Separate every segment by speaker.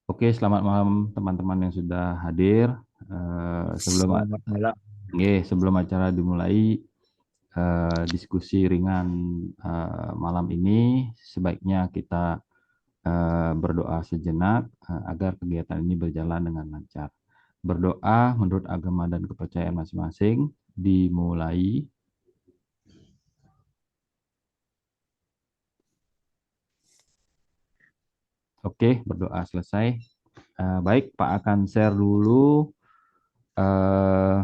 Speaker 1: Oke, selamat malam teman-teman yang sudah hadir.
Speaker 2: Selamat malam.
Speaker 1: Sebelum acara dimulai, diskusi ringan malam ini, sebaiknya kita berdoa sejenak agar kegiatan ini berjalan dengan lancar. Berdoa menurut agama dan kepercayaan masing-masing dimulai. Oke, berdoa selesai. Baik, Pak akan share dulu eh,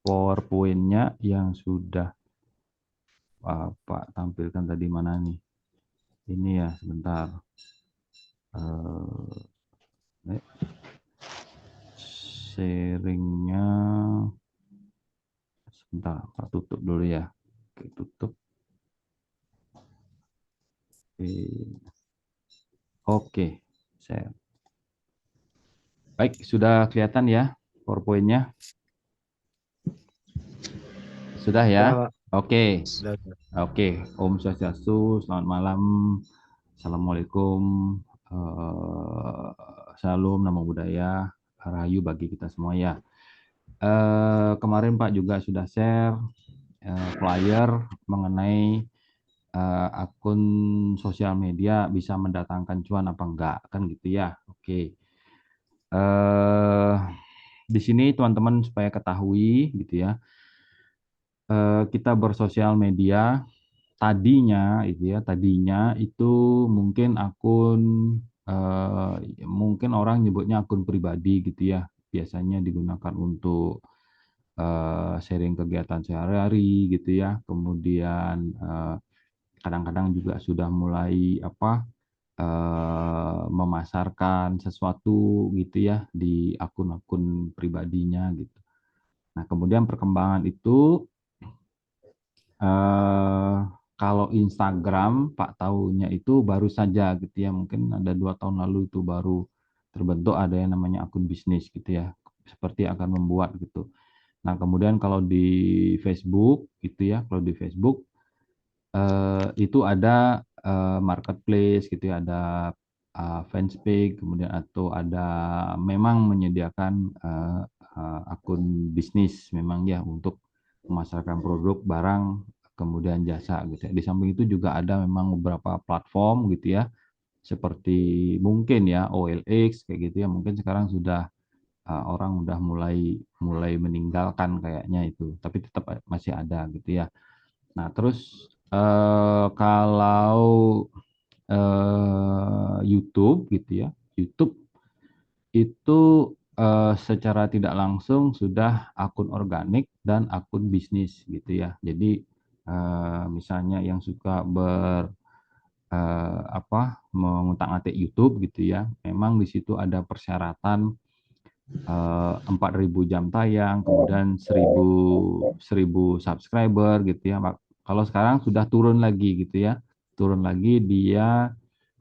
Speaker 1: PowerPoint-nya yang sudah Pak tampilkan tadi mana nih? Ini ya, sebentar. Eh, sharingnya sebentar, Pak tutup dulu ya. Oke, tutup. Oke, saya. Baik, sudah kelihatan ya PowerPoint-nya? Sudah ya?
Speaker 2: Ya, Pak.
Speaker 1: Oke.
Speaker 2: Sudah.
Speaker 1: Oke, Om Swastiastu, selamat malam. Assalamualaikum. eh, Salam, Namo Buddhaya, Rahayu bagi kita semua ya. Kemarin Pak juga sudah share flyer mengenai akun sosial media bisa mendatangkan cuan apa enggak, kan gitu ya. Oke. Eh di sini teman-teman supaya ketahui gitu ya. Kita bersosial media tadinya itu mungkin akun mungkin orang nyebutnya akun pribadi gitu ya. Biasanya digunakan untuk sharing kegiatan sehari-hari gitu ya. Kemudian kadang-kadang juga sudah mulai memasarkan sesuatu gitu ya di akun-akun pribadinya gitu. Nah, kemudian perkembangan itu eh, kalau Instagram Pak tahunya itu baru saja gitu ya, mungkin ada 2 tahun lalu itu baru terbentuk ada yang namanya akun bisnis gitu ya, seperti akan membuat gitu. Nah, kemudian kalau di Facebook gitu ya, kalau di Facebook itu ada marketplace gitu ya, ada fanspage, kemudian atau ada memang menyediakan akun bisnis memang ya untuk memasarkan produk, barang, kemudian jasa gitu ya. Di samping itu juga ada memang beberapa platform gitu ya, seperti mungkin ya OLX kayak gitu ya, mungkin sekarang sudah orang udah mulai mulai meninggalkan kayaknya itu, tapi tetap masih ada gitu ya. Nah, terus kalau YouTube gitu ya, YouTube itu secara tidak langsung sudah akun organik dan akun bisnis gitu ya. Jadi misalnya yang suka mengutak-atik YouTube gitu ya, memang di situ ada persyaratan 4.000 jam tayang, kemudian 1.000 subscriber gitu ya. Kalau sekarang sudah turun lagi gitu ya. Turun lagi dia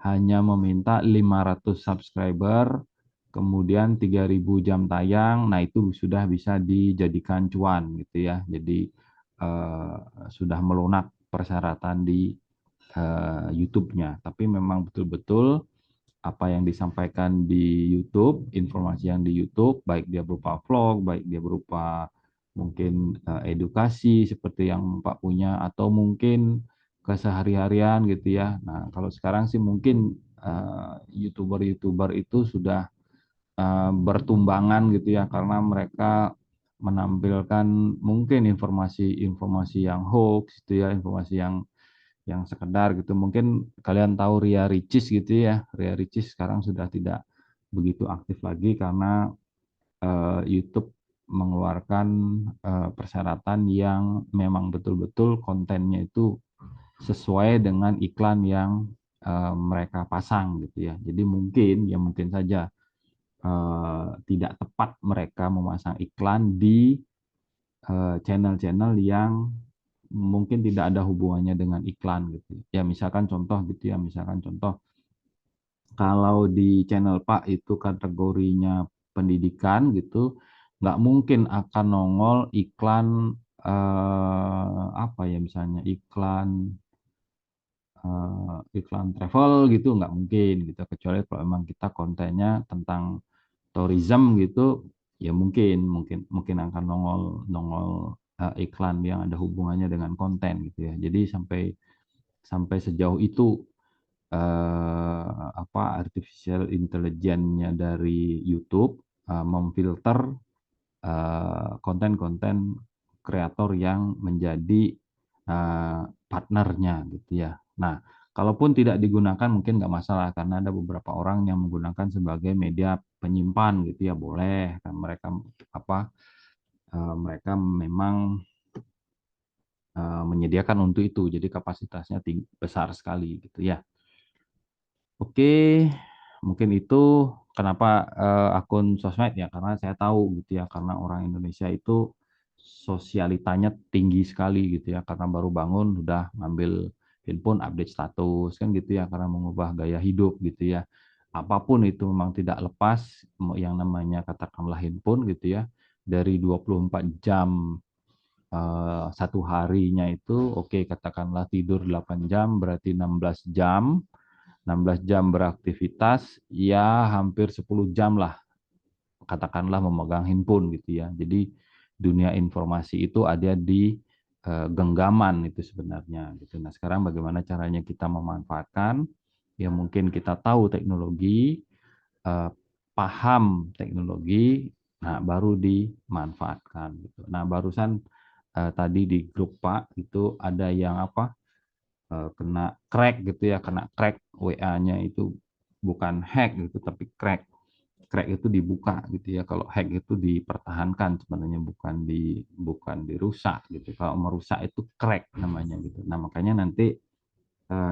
Speaker 1: hanya meminta 500 subscriber, kemudian 3.000 jam tayang. Nah, itu sudah bisa dijadikan cuan gitu ya. Jadi eh, sudah melunak persyaratan di YouTube-nya. Tapi memang betul-betul apa yang disampaikan di YouTube, informasi yang di YouTube, baik dia berupa vlog, baik dia berupa mungkin edukasi seperti yang Pak punya, atau mungkin kesehari-harian gitu ya. Nah, kalau sekarang sih mungkin YouTuber-YouTuber itu sudah bertumbangan gitu ya, karena mereka menampilkan mungkin informasi-informasi yang hoax gitu ya, informasi yang sekedar gitu. Mungkin kalian tahu Ria Ricis gitu ya. Ria Ricis sekarang sudah tidak begitu aktif lagi karena YouTube mengeluarkan persyaratan yang memang betul-betul kontennya itu sesuai dengan iklan yang mereka pasang gitu ya. Jadi mungkin saja tidak tepat mereka memasang iklan di channel-channel yang mungkin tidak ada hubungannya dengan iklan gitu. Ya misalkan contoh gitu ya, misalkan contoh kalau di channel Pak itu kategorinya pendidikan gitu, nggak mungkin akan nongol iklan apa ya misalnya iklan iklan travel gitu nggak mungkin gitu, kecuali kalau emang kita kontennya tentang tourism gitu, ya mungkin akan nongol nongol iklan yang ada hubungannya dengan konten gitu ya. Jadi sampai sampai sejauh itu artificial intelligence-nya dari YouTube memfilter konten-konten kreator yang menjadi partnernya gitu ya. Nah, kalaupun tidak digunakan mungkin nggak masalah karena ada beberapa orang yang menggunakan sebagai media penyimpan gitu ya, boleh kan mereka mereka memang menyediakan untuk itu, jadi kapasitasnya besar sekali gitu ya. Oke, mungkin itu kenapa akun sosmed ya, karena saya tahu gitu ya, karena orang Indonesia itu sosialitanya tinggi sekali gitu ya, karena baru bangun udah ngambil handphone update status kan gitu ya, karena mengubah gaya hidup gitu ya. Apapun itu memang tidak lepas yang namanya katakanlah handphone gitu ya, dari 24 jam satu harinya itu, oke katakanlah tidur 8 jam berarti 16 jam. 16 jam beraktivitas, ya hampir 10 jam lah, katakanlah memegang handphone gitu ya. Jadi dunia informasi itu ada di genggaman itu sebenarnya gitu. Nah, sekarang bagaimana caranya kita memanfaatkan? Ya mungkin kita tahu teknologi, eh, paham teknologi, nah baru dimanfaatkan gitu. Nah, barusan tadi di grup Pak itu ada yang kena crack gitu ya, kena crack WA-nya itu bukan hack gitu tapi crack. Crack itu dibuka gitu ya. Kalau hack itu dipertahankan sebenarnya, bukan dirusak gitu. Kalau merusak itu crack namanya gitu. Nah, makanya nanti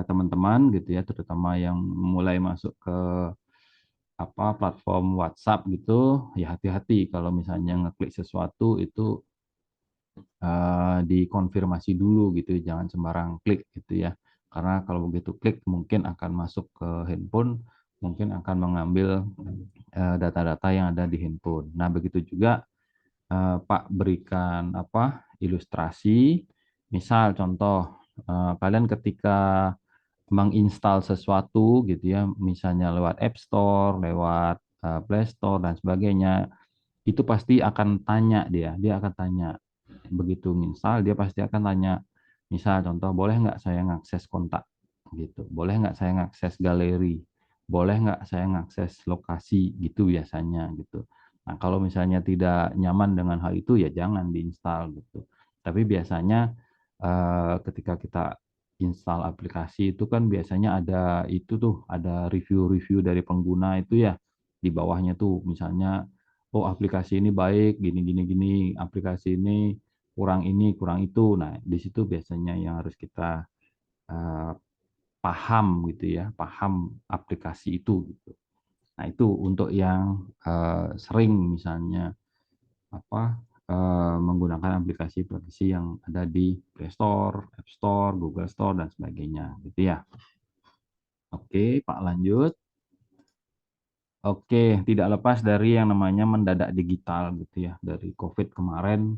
Speaker 1: teman-teman gitu ya, terutama yang mulai masuk ke platform WhatsApp gitu, ya hati-hati kalau misalnya ngeklik sesuatu itu dikonfirmasi dulu gitu, jangan sembarang klik gitu ya. Karena kalau begitu klik mungkin akan masuk ke handphone, mungkin akan mengambil data-data yang ada di handphone. Nah, begitu juga Pak berikan ilustrasi. Misal contoh kalian ketika menginstal sesuatu gitu ya, misalnya lewat App Store, lewat Play Store dan sebagainya, itu pasti akan tanya dia akan tanya begitu install dia pasti akan tanya, misal contoh boleh nggak saya ngakses kontak gitu, boleh nggak saya ngakses galeri, boleh nggak saya ngakses lokasi gitu biasanya gitu. Nah, kalau misalnya tidak nyaman dengan hal itu ya jangan diinstal gitu. Tapi biasanya ketika kita install aplikasi itu kan biasanya ada itu tuh, ada review-review dari pengguna itu ya, di bawahnya tuh misalnya, oh aplikasi ini baik, gini gini gini, aplikasi ini kurang itu. Nah, di situ biasanya yang harus kita eh, paham gitu ya, paham aplikasi itu gitu. Nah, itu untuk yang sering misalnya menggunakan aplikasi-aplikasi yang ada di Play Store, App Store, Google Store dan sebagainya gitu ya. Oke, Pak lanjut. Oke, tidak lepas dari yang namanya mendadak digital gitu ya. Dari COVID kemarin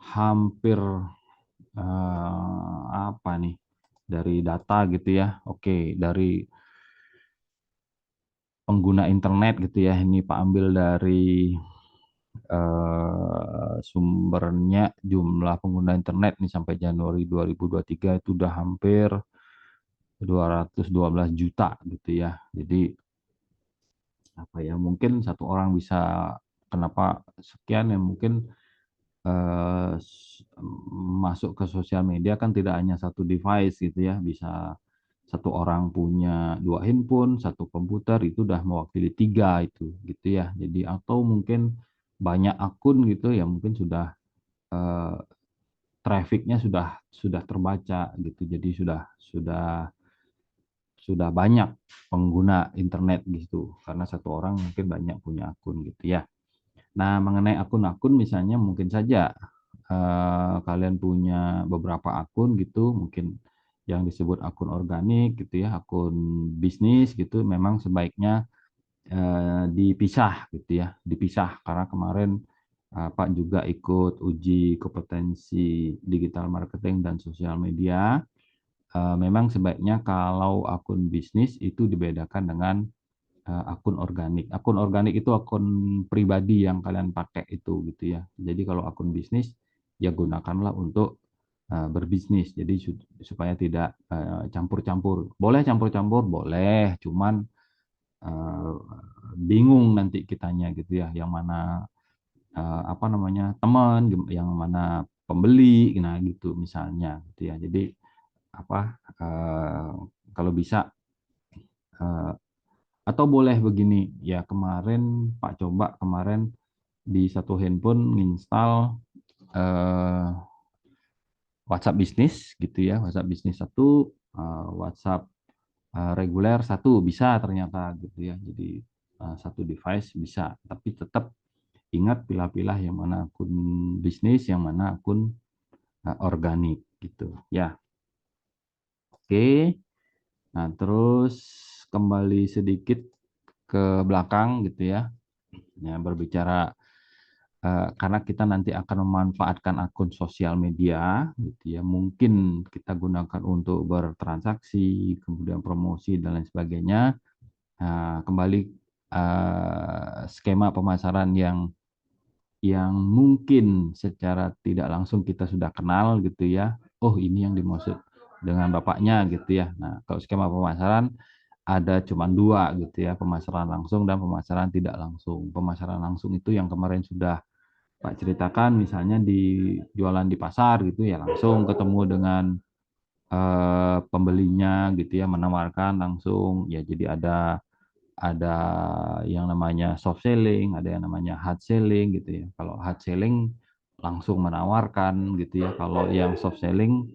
Speaker 1: hampir nih, dari data gitu ya. Oke, dari pengguna internet gitu ya. Ini Pak ambil dari sumbernya, jumlah pengguna internet nih sampai Januari 2023 itu udah hampir 212 juta gitu ya. Jadi mungkin satu orang bisa, kenapa sekian ya, mungkin eh, masuk ke sosial media kan tidak hanya satu device gitu ya, bisa satu orang punya dua handphone, satu komputer, itu udah mewakili tiga itu gitu ya. Jadi atau mungkin banyak akun gitu ya, mungkin sudah eh, trafficnya sudah terbaca gitu. Jadi sudah banyak pengguna internet gitu, karena satu orang mungkin banyak punya akun gitu ya. Nah, mengenai akun-akun misalnya mungkin saja kalian punya beberapa akun gitu, mungkin yang disebut akun organik gitu ya, akun bisnis gitu, memang sebaiknya dipisah gitu ya, dipisah karena kemarin Pak juga ikut uji kompetensi digital marketing dan sosial media. memang sebaiknya kalau akun bisnis itu dibedakan dengan akun organik. Akun organik itu akun pribadi yang kalian pakai itu gitu ya. Jadi kalau akun bisnis ya gunakanlah untuk berbisnis. Jadi supaya tidak campur-campur. Boleh campur-campur, boleh. Cuman eh, bingung nanti kitanya gitu ya. Yang mana apa namanya teman, yang mana pembeli, nah gitu misalnya gitu ya. Jadi apa kalau bisa eh, atau boleh begini ya, kemarin Pak coba kemarin di satu handphone nginstal eh, WhatsApp bisnis gitu ya, WhatsApp bisnis satu, WhatsApp reguler satu, bisa ternyata gitu ya. Jadi satu device bisa, tapi tetap ingat pilah-pilah yang mana akun bisnis, yang mana akun organik gitu ya. Oke, nah terus kembali sedikit ke belakang gitu ya. Ya, berbicara karena kita nanti akan memanfaatkan akun sosial media gitu ya. Mungkin kita gunakan untuk bertransaksi, kemudian promosi dan lain sebagainya. Nah, kembali skema pemasaran yang mungkin secara tidak langsung kita sudah kenal gitu ya. Oh, ini yang dimaksud dengan bapaknya gitu ya. Nah, kalau skema pemasaran ada cuma dua gitu ya, pemasaran langsung dan pemasaran tidak langsung. Pemasaran langsung itu yang kemarin sudah Pak ceritakan, misalnya di jualan di pasar gitu ya, langsung ketemu dengan pembelinya gitu ya, menawarkan langsung ya. Jadi ada yang namanya soft selling, ada yang namanya hard selling gitu ya. Kalau hard selling langsung menawarkan gitu ya. Kalau yang soft selling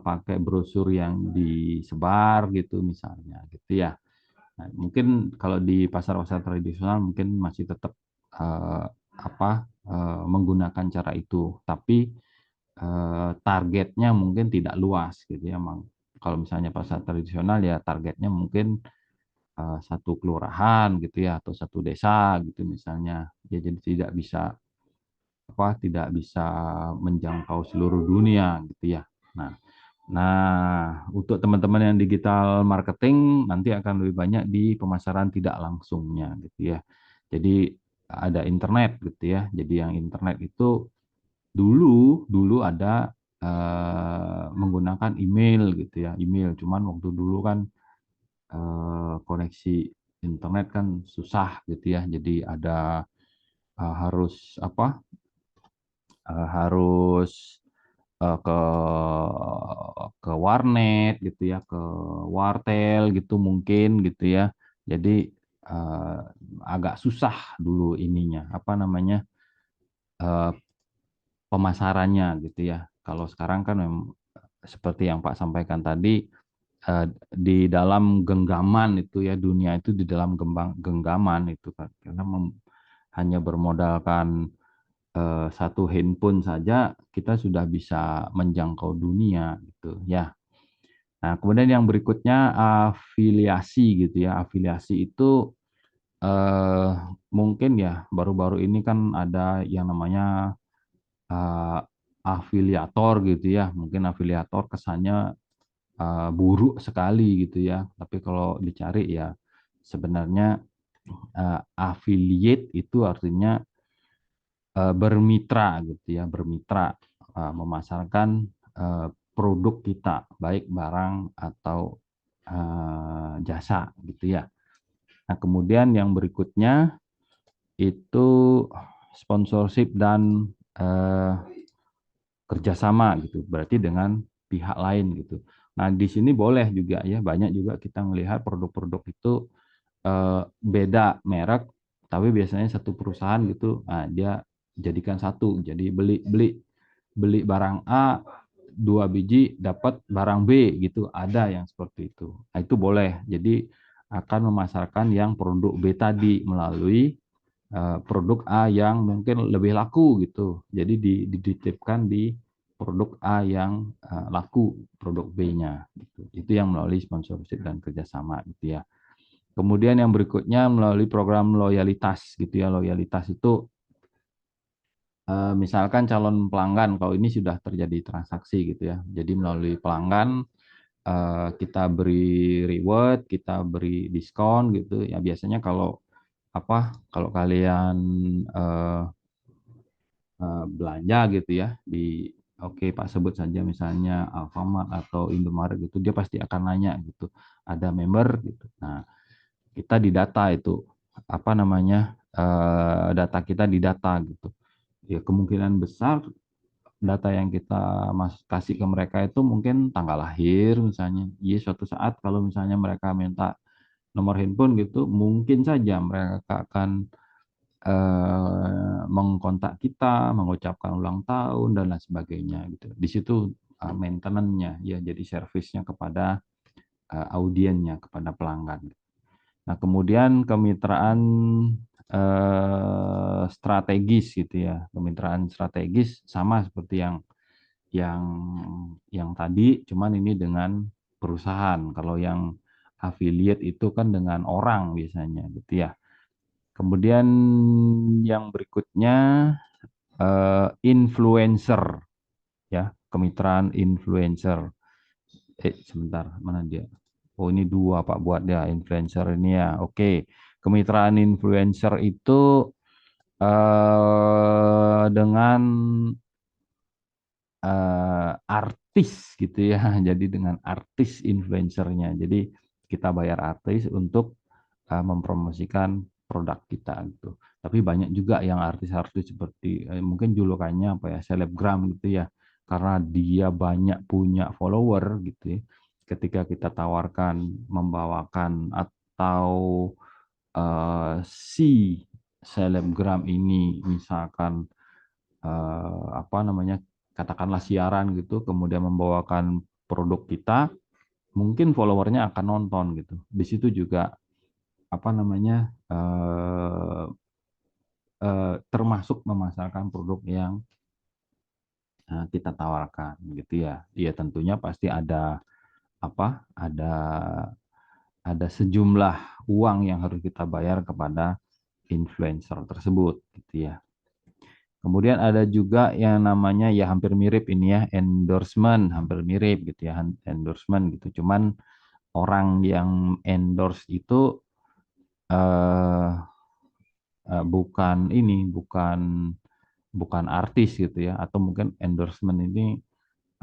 Speaker 1: pakai brosur yang disebar gitu misalnya gitu ya. Nah, mungkin kalau di pasar-pasar tradisional mungkin masih tetap menggunakan cara itu, tapi targetnya mungkin tidak luas gitu ya. Kalau misalnya pasar tradisional ya targetnya mungkin satu kelurahan gitu ya, atau satu desa gitu misalnya. Ya, jadi tidak bisa menjangkau seluruh dunia gitu ya. Nah, untuk teman-teman yang digital marketing nanti akan lebih banyak di pemasaran tidak langsungnya gitu ya. Jadi ada internet gitu ya. Jadi yang internet itu dulu dulu ada menggunakan email gitu ya. Email, cuman waktu dulu kan koneksi internet kan susah gitu ya. Jadi ada harus harus ke warnet gitu ya, ke wartel gitu mungkin gitu ya. Jadi eh, agak susah dulu ininya, apa namanya, eh, pemasarannya gitu ya. Kalau sekarang kan memang seperti yang Pak sampaikan tadi, di dalam genggaman itu ya, dunia itu di dalam genggaman itu kan, karena hanya bermodalkan satu handphone saja kita sudah bisa menjangkau dunia gitu ya. Nah, kemudian yang berikutnya afiliasi gitu ya. Afiliasi itu eh, mungkin ya baru-baru ini kan ada yang namanya eh, afiliator gitu ya. Mungkin afiliator kesannya buruk sekali gitu ya. Tapi kalau dicari ya sebenarnya affiliate itu artinya bermitra gitu ya, bermitra memasarkan produk kita, baik barang atau jasa gitu ya. Nah, kemudian yang berikutnya itu sponsorship dan eh, kerjasama gitu, berarti dengan pihak lain gitu. Nah, di sini boleh juga ya, banyak juga kita melihat produk-produk itu beda merek, tapi biasanya satu perusahaan gitu, nah, dia jadikan satu, jadi beli beli beli barang A 2 biji dapat barang B gitu, ada yang seperti itu. Nah, itu boleh. Jadi akan memasarkan yang produk B tadi melalui produk A yang mungkin lebih laku gitu. Jadi dititipkan di produk A yang laku, produk B-nya gitu. Itu yang melalui sponsorship dan kerjasama gitu ya. Kemudian yang berikutnya melalui program loyalitas gitu ya. Loyalitas itu misalkan calon pelanggan, kalau ini sudah terjadi transaksi gitu ya. Jadi melalui pelanggan kita beri reward, kita beri diskon gitu ya. Biasanya kalau kalau kalian eh, belanja gitu ya di oke Pak, sebut saja misalnya Alfamart atau Indomaret gitu, dia pasti akan nanya gitu, ada member gitu. Nah, kita didata itu data kita didata gitu. Ya kemungkinan besar data yang kita kasih ke mereka itu mungkin tanggal lahir misalnya. Iya, suatu saat kalau misalnya mereka minta nomor handphone gitu, mungkin saja mereka akan mengkontak kita, mengucapkan ulang tahun dan lain sebagainya gitu. Di situ maintenance-nya ya, jadi servisnya kepada audiennya, kepada pelanggan. Nah, kemudian kemitraan strategis gitu ya. Kemitraan strategis sama seperti yang yang tadi, cuman ini dengan perusahaan. Kalau yang affiliate itu kan dengan orang biasanya gitu ya. Kemudian yang berikutnya influencer ya, kemitraan influencer. Sebentar, mana dia? Oh, ini dua Pak buat dia influencer ini ya. Oke. Kemitraan influencer itu dengan artis gitu ya. Jadi dengan artis influencernya. Jadi kita bayar artis untuk mempromosikan produk kita gitu. Tapi banyak juga yang artis-artis seperti mungkin julukannya apa ya, selebgram gitu ya. Karena dia banyak punya follower gitu ya. Ketika kita tawarkan membawakan atau si selebgram ini misalkan katakanlah siaran gitu, kemudian membawakan produk kita, mungkin followernya akan nonton gitu. Di situ juga termasuk memasarkan produk yang kita tawarkan gitu ya. Ya tentunya pasti ada apa? Ada sejumlah uang yang harus kita bayar kepada influencer tersebut gitu ya. Kemudian ada juga yang namanya ya hampir mirip ini ya, endorsement, hampir mirip gitu ya, endorsement gitu. Cuman orang yang endorse itu eh, bukan ini, bukan artis gitu ya, atau mungkin endorsement ini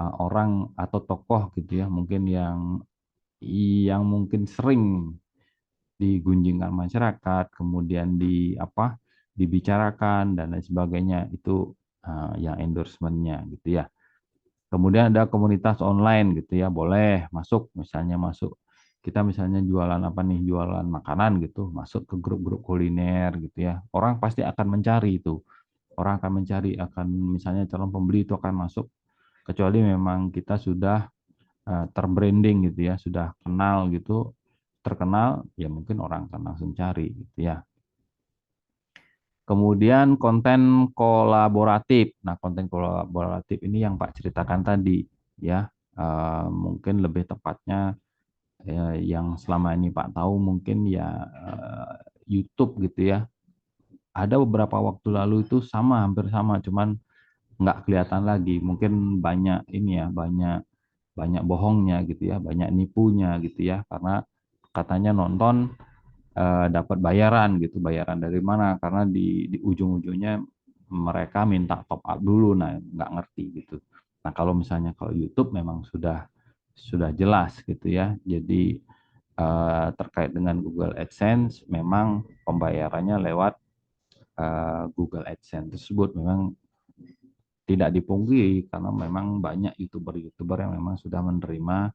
Speaker 1: orang atau tokoh gitu ya, mungkin yang mungkin sering digunjingkan masyarakat, kemudian dibicarakan dan lain sebagainya, itu yang endorsementnya gitu ya. Kemudian ada komunitas online gitu ya, boleh masuk kita misalnya jualan apa nih, jualan makanan gitu, masuk ke grup-grup kuliner gitu ya. Orang pasti akan mencari itu. Orang akan mencari, akan misalnya calon pembeli itu akan masuk, kecuali memang kita sudah terbranding gitu ya, sudah kenal gitu, terkenal, ya mungkin orang akan langsung cari gitu ya. Kemudian konten kolaboratif. Nah, konten kolaboratif ini yang Pak ceritakan tadi ya. Mungkin lebih tepatnya yang selama ini Pak tahu mungkin ya YouTube gitu ya. Ada beberapa waktu lalu itu sama, hampir sama, cuman nggak kelihatan lagi. Mungkin banyak ini ya, banyak banyak bohongnya gitu ya, banyak nipunya gitu ya, karena katanya nonton dapat bayaran gitu. Bayaran dari mana? Karena di ujung-ujungnya mereka minta top up dulu, nah nggak ngerti gitu. Nah kalau misalnya kalau YouTube memang sudah jelas gitu ya. Jadi terkait dengan Google AdSense, memang pembayarannya lewat Google AdSense tersebut memang tidak dipungkiri, karena memang banyak YouTuber-YouTuber yang memang sudah menerima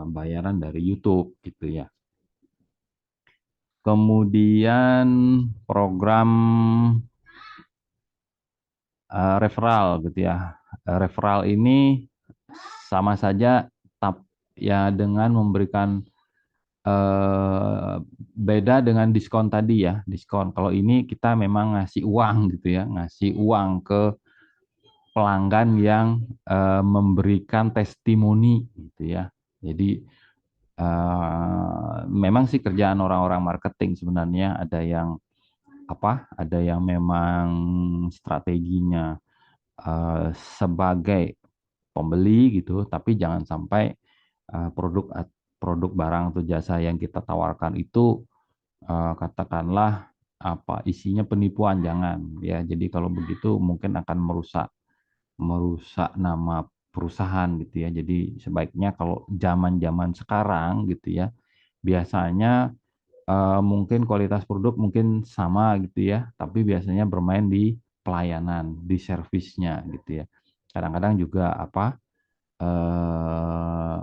Speaker 1: bayaran dari YouTube gitu ya. Kemudian program referral gitu ya. Referral ini sama saja ya dengan memberikan beda dengan diskon tadi ya, diskon. Kalau ini kita memang ngasih uang gitu ya, ngasih uang ke pelanggan yang memberikan testimoni gitu ya. Jadi memang sih kerjaan orang-orang marketing sebenarnya, ada yang memang strateginya sebagai pembeli gitu, tapi jangan sampai produk barang atau jasa yang kita tawarkan itu katakanlah apa isinya penipuan, jangan ya. Jadi kalau begitu mungkin akan merusak merusak nama perusahaan gitu ya. Jadi sebaiknya kalau zaman-zaman sekarang gitu ya, biasanya mungkin kualitas produk mungkin sama gitu ya, tapi biasanya bermain di pelayanan, di servisnya gitu ya. Kadang-kadang juga apa eh,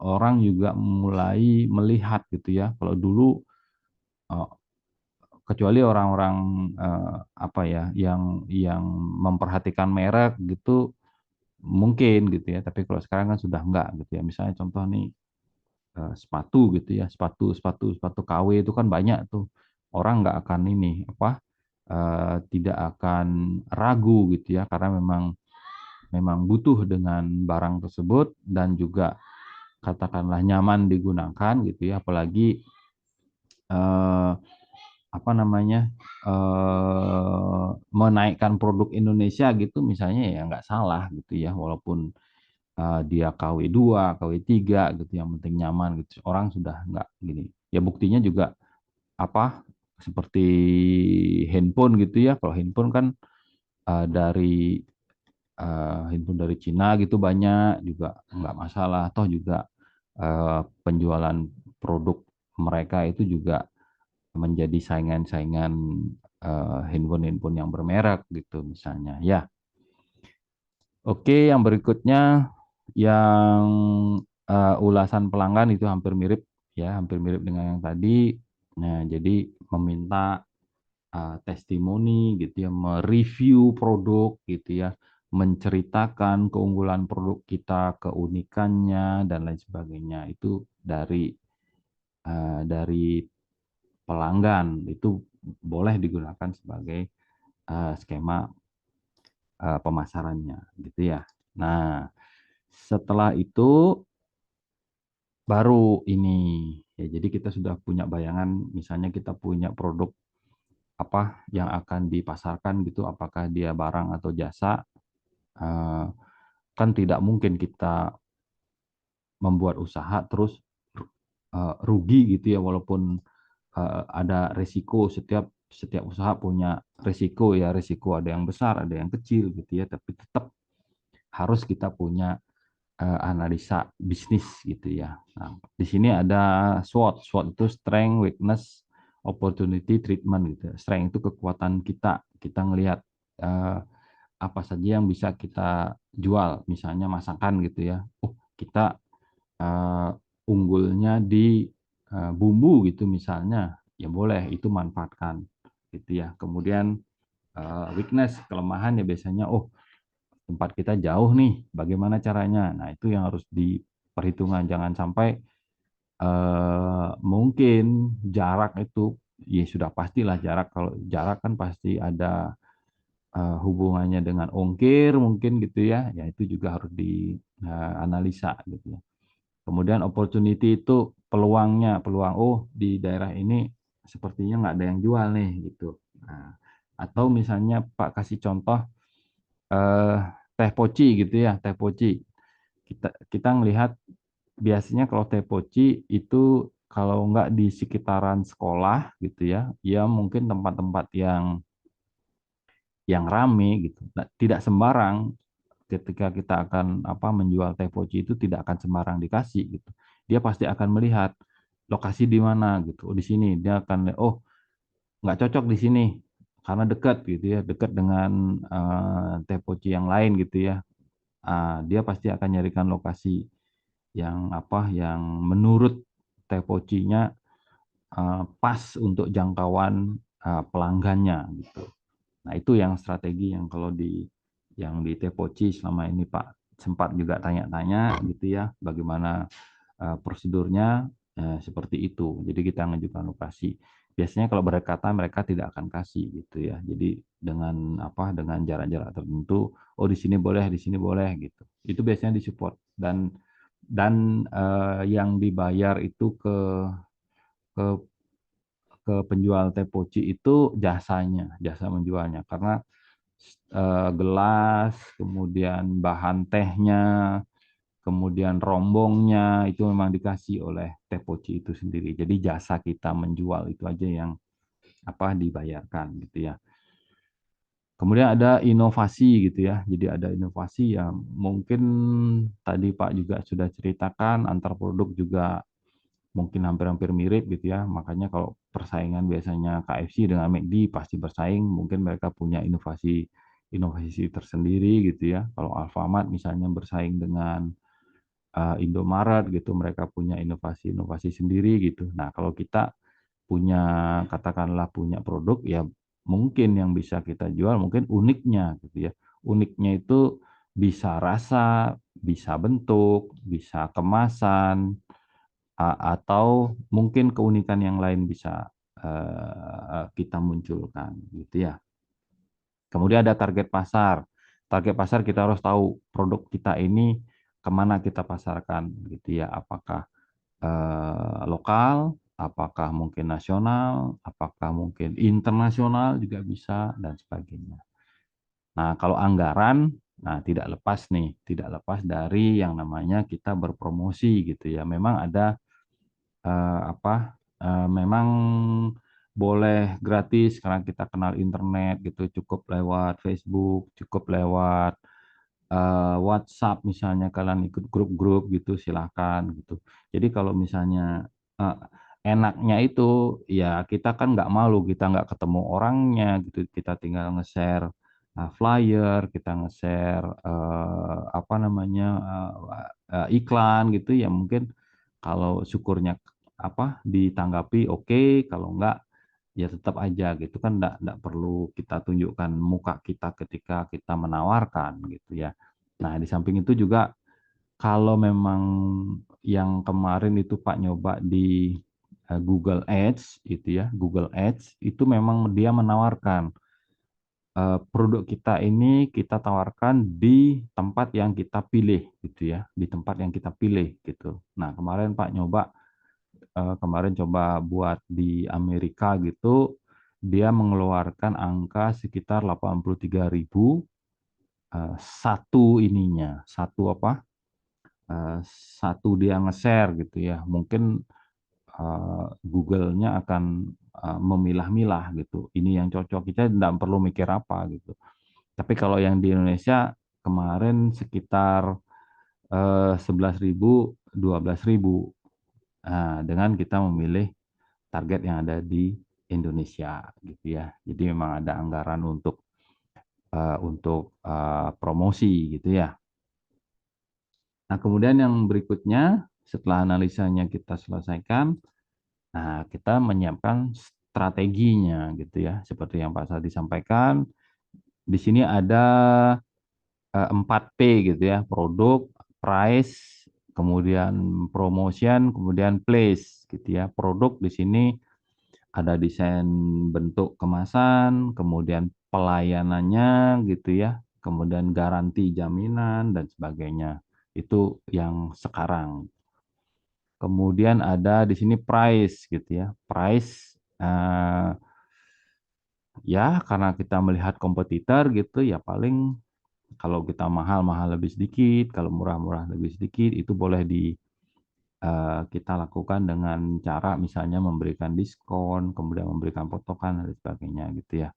Speaker 1: orang juga mulai melihat gitu ya. Kalau dulu eh, kecuali orang-orang apa ya yang memperhatikan merek gitu mungkin gitu ya. Tapi kalau sekarang kan sudah enggak gitu ya. Misalnya contoh nih sepatu gitu ya, sepatu KW itu kan banyak tuh. Orang nggak akan ini apa tidak akan ragu gitu ya karena memang memang butuh dengan barang tersebut dan juga katakanlah nyaman digunakan gitu ya, apalagi eh, apa namanya menaikkan produk Indonesia gitu misalnya ya nggak salah gitu ya, walaupun dia KW2, KW3 gitu, yang penting nyaman gitu. Orang sudah nggak gini. Ya buktinya juga apa seperti handphone gitu ya. Kalau handphone kan dari handphone dari Cina gitu banyak juga nggak masalah. Toh juga penjualan produk mereka itu juga menjadi saingan-saingan handphone-handphone yang bermerek gitu misalnya. Ya, oke, yang berikutnya yang ulasan pelanggan itu hampir mirip ya, hampir mirip dengan yang tadi. Nah, jadi meminta testimoni gitu ya, mereview produk gitu ya, menceritakan keunggulan produk kita, keunikannya dan lain sebagainya. Itu dari pelanggan itu boleh digunakan sebagai skema pemasarannya gitu ya. Nah, setelah itu baru ini ya, jadi kita sudah punya bayangan misalnya kita punya produk apa yang akan dipasarkan gitu, apakah dia barang atau jasa. Eh, kan tidak mungkin kita membuat usaha terus rugi gitu ya, walaupun ada resiko. Setiap usaha punya resiko ya, resiko ada yang besar ada yang kecil gitu ya, tapi tetap harus kita punya analisa bisnis gitu ya. Nah, di sini ada SWOT. SWOT itu strength, weakness, opportunity, treatment gitu. Strength itu kekuatan kita. Kita ngelihat uh, apa saja yang bisa kita jual. Misalnya masakan gitu ya. Oh, kita uh, unggulnya di bumbu gitu misalnya. Ya boleh, itu manfaatkan gitu ya. Kemudian weakness, kelemahan ya biasanya, oh tempat kita jauh nih, bagaimana caranya? Nah, itu yang harus diperhitungkan. Jangan sampai mungkin jarak itu, ya sudah pastilah jarak. Kalau jarak kan pasti ada hubungannya dengan ongkir mungkin gitu ya. Ya itu juga harus dianalisa gitu ya. Kemudian opportunity itu peluangnya, peluang oh di daerah ini sepertinya nggak ada yang jual nih gitu. Nah, atau misalnya Pak kasih contoh eh, teh poci gitu ya, teh poci. Kita ngelihat biasanya kalau teh poci itu kalau nggak di sekitaran sekolah gitu ya, ya mungkin tempat-tempat yang rame gitu. Nah, tidak sembarang ketika kita akan apa menjual teh poci itu tidak akan sembarang dikasih gitu. Dia pasti akan melihat lokasi di mana gitu. Oh, di sini dia akan oh nggak cocok di sini karena dekat gitu ya, dekat dengan teh poci yang lain gitu ya. Dia pasti akan nyarikan lokasi yang apa yang menurut teh pocinya pas untuk jangkauan pelanggannya gitu. Nah, itu yang strategi yang kalau di teh poci selama ini Pak sempat juga tanya-tanya gitu ya, bagaimana prosedurnya seperti itu. Jadi kita mengajukan lokasi. Biasanya kalau berdekatan mereka tidak akan kasih gitu ya. Jadi dengan apa dengan jarak-jarak tertentu, oh di sini boleh, di sini boleh gitu. Itu biasanya disupport dan yang dibayar itu ke ke penjual teh poci itu jasanya, jasa menjualnya karena gelas, kemudian bahan tehnya, kemudian rombongnya itu memang dikasih oleh Teh Poci itu sendiri. Jadi jasa kita menjual itu aja yang dibayarkan gitu ya. Kemudian ada inovasi gitu ya. Jadi ada inovasi yang mungkin tadi Pak juga sudah ceritakan, antar produk juga mungkin hampir-hampir mirip gitu ya. Makanya kalau persaingan biasanya KFC dengan McD pasti bersaing, mungkin mereka punya inovasi inovasi tersendiri gitu ya. Kalau Alfamart misalnya bersaing dengan Indomaret gitu, mereka punya inovasi-inovasi sendiri gitu. Nah, kalau kita punya katakanlah punya produk ya mungkin yang bisa kita jual mungkin uniknya gitu ya. Uniknya itu bisa rasa, bisa bentuk, bisa kemasan, atau mungkin keunikan yang lain bisa kita munculkan gitu ya. Kemudian ada target pasar. Target pasar kita harus tahu produk kita ini kemana kita pasarkan gitu ya. Apakah lokal, apakah mungkin nasional, apakah mungkin internasional juga bisa dan sebagainya. Nah, kalau anggaran, nah tidak lepas dari yang namanya kita berpromosi gitu ya. Memang ada memang boleh gratis karena kita kenal internet gitu, cukup lewat Facebook, cukup lewat WhatsApp misalnya kalian ikut grup-grup gitu silahkan gitu. Jadi kalau misalnya eh, enaknya itu ya kita kan nggak malu kita nggak ketemu orangnya gitu kita tinggal nge-share flyer kita nge-share iklan gitu ya mungkin kalau syukurnya ditanggapi oke, kalau enggak ya tetap aja gitu kan enggak perlu kita tunjukkan muka kita ketika kita menawarkan gitu ya. Nah, di samping itu juga kalau memang yang kemarin itu Pak nyoba di Google Ads itu ya, Google Ads itu memang dia menawarkan produk kita ini kita tawarkan di tempat yang kita pilih gitu ya, di tempat yang kita pilih gitu. Nah, kemarin Pak nyoba kemarin coba buat di Amerika gitu, dia mengeluarkan angka sekitar 83.000 satu ininya, satu dia nge-share gitu ya. Mungkin Google-nya akan memilah-milah gitu. Ini yang cocok kita tidak perlu mikir apa gitu. Tapi kalau yang di Indonesia kemarin sekitar 11.000, 12.000. Nah, dengan kita memilih target yang ada di Indonesia gitu ya. Jadi memang ada anggaran untuk promosi gitu ya. Nah, kemudian yang berikutnya setelah analisanya kita selesaikan, nah kita menyiapkan strateginya gitu ya. Seperti yang Pak Sadi sampaikan, di sini ada 4P gitu ya, produk, price, kemudian promotion, kemudian place gitu ya. Produk di sini ada desain bentuk kemasan, kemudian pelayanannya gitu ya, kemudian garansi jaminan dan sebagainya. Itu yang sekarang. Kemudian ada di sini price gitu ya. Price ya karena kita melihat kompetitor gitu ya paling kalau kita mahal-mahal lebih sedikit, kalau murah-murah lebih sedikit itu boleh kita lakukan dengan cara misalnya memberikan diskon, kemudian memberikan potongan dan sebagainya gitu ya.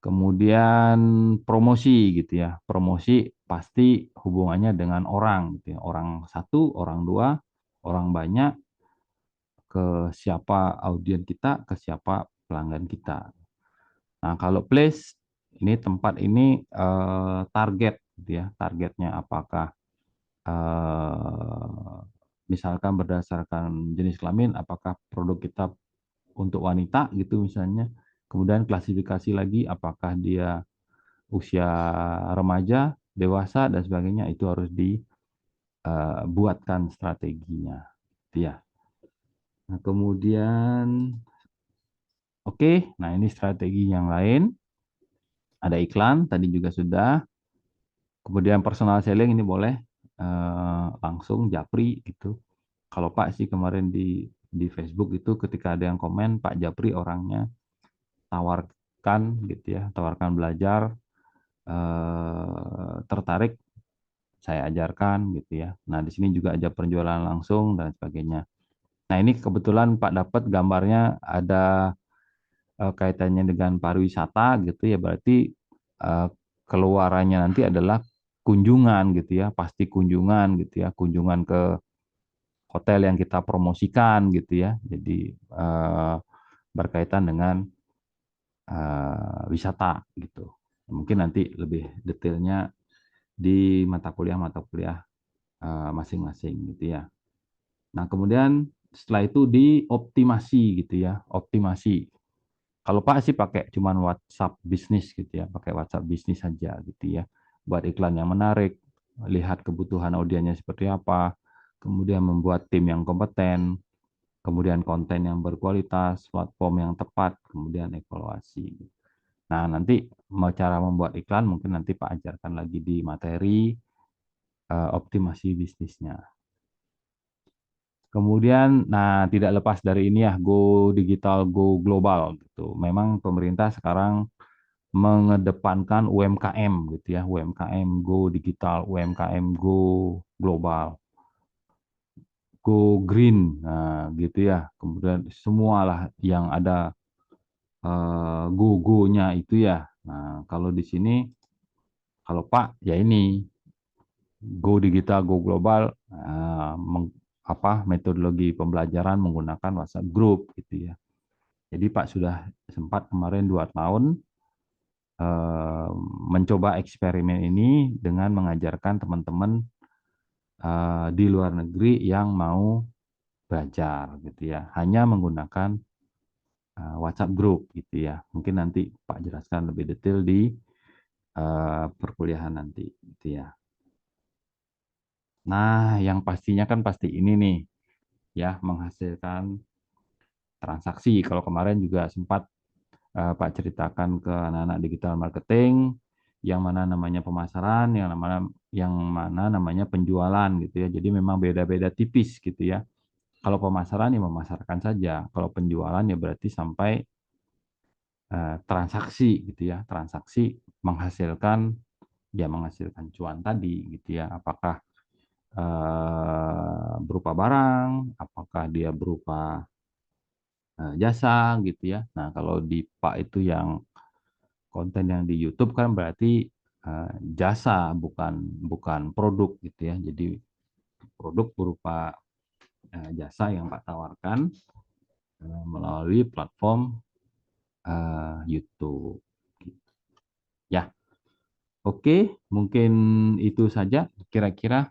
Speaker 1: Kemudian promosi gitu ya. Promosi pasti hubungannya dengan orang gitu ya. Orang satu, orang dua, orang banyak ke siapa audiens kita, ke siapa pelanggan kita. Nah, kalau place ini tempat ini target gitu ya. Targetnya apakah eh, misalkan berdasarkan jenis kelamin apakah produk kita untuk wanita gitu misalnya. Kemudian klasifikasi lagi apakah dia usia remaja, dewasa dan sebagainya itu harus dibuatkan strateginya. Gitu ya. Nah, kemudian oke, nah ini strategi yang lain. Ada iklan tadi juga sudah. Kemudian personal selling ini boleh langsung japri gitu. Kalau Pak sih kemarin di Facebook itu ketika ada yang komen Pak Japri orangnya tawarkan gitu ya, tawarkan belajar tertarik saya ajarkan gitu ya. Nah, di sini juga ada penjualan langsung dan sebagainya. Nah, ini kebetulan Pak dapat gambarnya ada kaitannya dengan pariwisata gitu ya, berarti eh, keluarannya nanti adalah kunjungan gitu ya, pasti kunjungan gitu ya, kunjungan ke hotel yang kita promosikan gitu ya. Jadi berkaitan dengan wisata gitu. Mungkin nanti lebih detailnya di mata kuliah masing-masing gitu ya. Nah, kemudian setelah itu dioptimasi gitu ya, optimasi. Kalau Pak sih pakai cuman WhatsApp bisnis gitu ya, pakai WhatsApp bisnis saja gitu ya. Buat iklan yang menarik, lihat kebutuhan audiensnya seperti apa, kemudian membuat tim yang kompeten, kemudian konten yang berkualitas, platform yang tepat, kemudian evaluasi. Nah, nanti mau cara membuat iklan mungkin nanti Pak ajarkan lagi di materi optimasi bisnisnya. Kemudian, nah tidak lepas dari ini ya, go digital, go global gitu. Memang pemerintah sekarang mengedepankan UMKM gitu ya, UMKM go digital, UMKM go global, go green, nah gitu ya. Kemudian semualah yang ada go-go-nya itu ya. Nah, kalau di sini, kalau Pak ya ini go digital, go global, metodologi pembelajaran menggunakan WhatsApp group gitu ya. Jadi Pak sudah sempat kemarin 2 tahun eh, mencoba eksperimen ini dengan mengajarkan teman-teman di luar negeri yang mau belajar gitu ya, hanya menggunakan WhatsApp group gitu ya. Mungkin nanti Pak jelaskan lebih detail di perkuliahan nanti gitu ya. Nah, yang pastinya kan pasti ini nih ya, menghasilkan transaksi. Kalau kemarin juga sempat Pak ceritakan ke anak-anak digital marketing, yang mana namanya pemasaran, yang mana namanya penjualan gitu ya. Jadi memang beda-beda tipis gitu ya. Kalau pemasaran ya memasarkan saja. Kalau penjualan ya berarti sampai transaksi gitu ya. Transaksi menghasilkan menghasilkan cuan tadi gitu ya. Apakah berupa barang, apakah dia berupa jasa gitu ya. Nah, kalau di Pak itu yang konten yang di YouTube kan berarti jasa, bukan bukan produk gitu ya. Jadi produk berupa jasa yang Pak tawarkan melalui platform YouTube. Ya, oke, mungkin itu saja kira-kira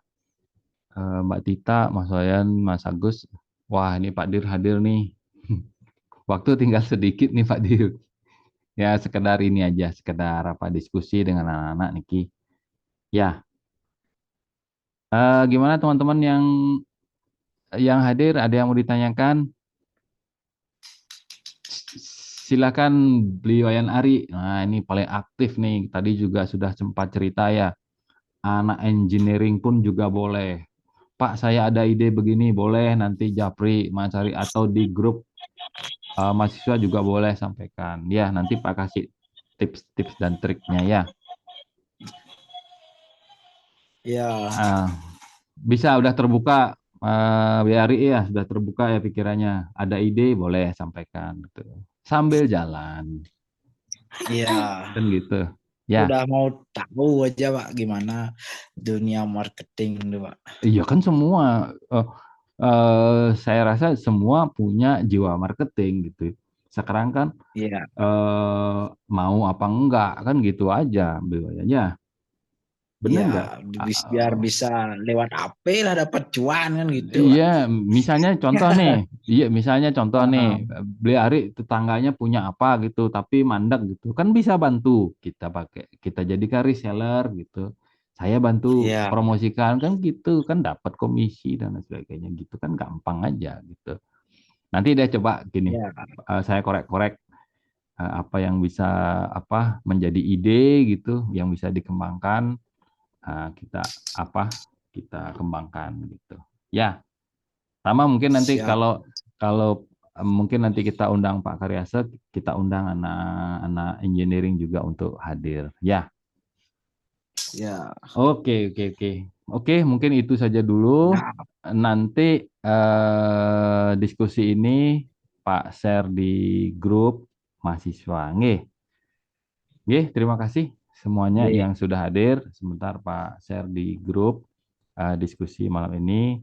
Speaker 1: Mbak Tita, Mas Wayan, Mas Agus. Wah, ini Pak Dir hadir nih. Waktu tinggal sedikit nih Pak Dir. Ya, sekedar ini aja, sekedar apa diskusi dengan anak-anak Niki. Ya, gimana teman-teman yang hadir? Ada yang mau ditanyakan? Silakan beli Wayan Ari. Nah, ini paling aktif nih. Tadi juga sudah sempat cerita ya. Anak engineering pun juga boleh. Pak, saya ada ide begini, boleh nanti Japri, Mas Ari, atau di grup mahasiswa juga boleh sampaikan. Ya, nanti Pak kasih tips-tips dan triknya ya.
Speaker 3: Ya,
Speaker 1: Bisa udah terbuka, Ari ya, sudah terbuka ya pikirannya. Ada ide boleh sampaikan gitu. Sambil jalan,
Speaker 3: ya.
Speaker 1: kan gitu. Ya,
Speaker 3: Udah mau tahu aja Pak gimana dunia marketing itu Pak.
Speaker 1: iya kan semua. Saya rasa semua punya jiwa marketing gitu. Sekarang kan
Speaker 3: Iya,
Speaker 1: mau apa enggak kan gitu aja beliaunya. Bener
Speaker 3: iya.
Speaker 1: nggak?
Speaker 3: Biar bisa lewat AP lah dapat cuan kan gitu Pak.
Speaker 1: Iya, misalnya contoh nih, iya misalnya contoh nih,
Speaker 3: Ah,
Speaker 1: beli Ari tetangganya punya apa gitu, tapi mandek gitu, kan bisa bantu kita pakai, kita jadikan reseller gitu. Saya bantu
Speaker 3: Iya,
Speaker 1: promosikan kan gitu, kan dapat komisi dan lain sebagainya gitu kan gampang aja gitu. Nanti deh coba gini,
Speaker 3: iya,
Speaker 1: saya korek-korek apa yang bisa apa menjadi ide gitu, yang bisa dikembangkan, kita apa kita kembangkan gitu. Ya. Sama mungkin nanti
Speaker 3: siap.
Speaker 1: kalau kalau mungkin nanti kita undang Pak Karyasa, kita undang anak-anak engineering juga untuk hadir. Ya,
Speaker 3: Ya,
Speaker 1: oke oke oke. Oke, mungkin itu saja dulu.
Speaker 3: Nah,
Speaker 1: Nanti diskusi ini Pak share di grup mahasiswa. Nggih. Nggih, terima kasih semuanya
Speaker 3: oke.
Speaker 1: yang sudah hadir. Sebentar Pak share di grup diskusi malam ini.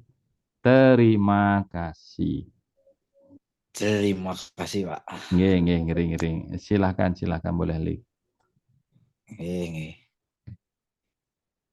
Speaker 1: Terima kasih.
Speaker 3: Terima kasih, Pak.
Speaker 1: Nggih, nggih, ngering-ngering. Silahkan, silahkan boleh, Lik.
Speaker 3: Nggih, nggih.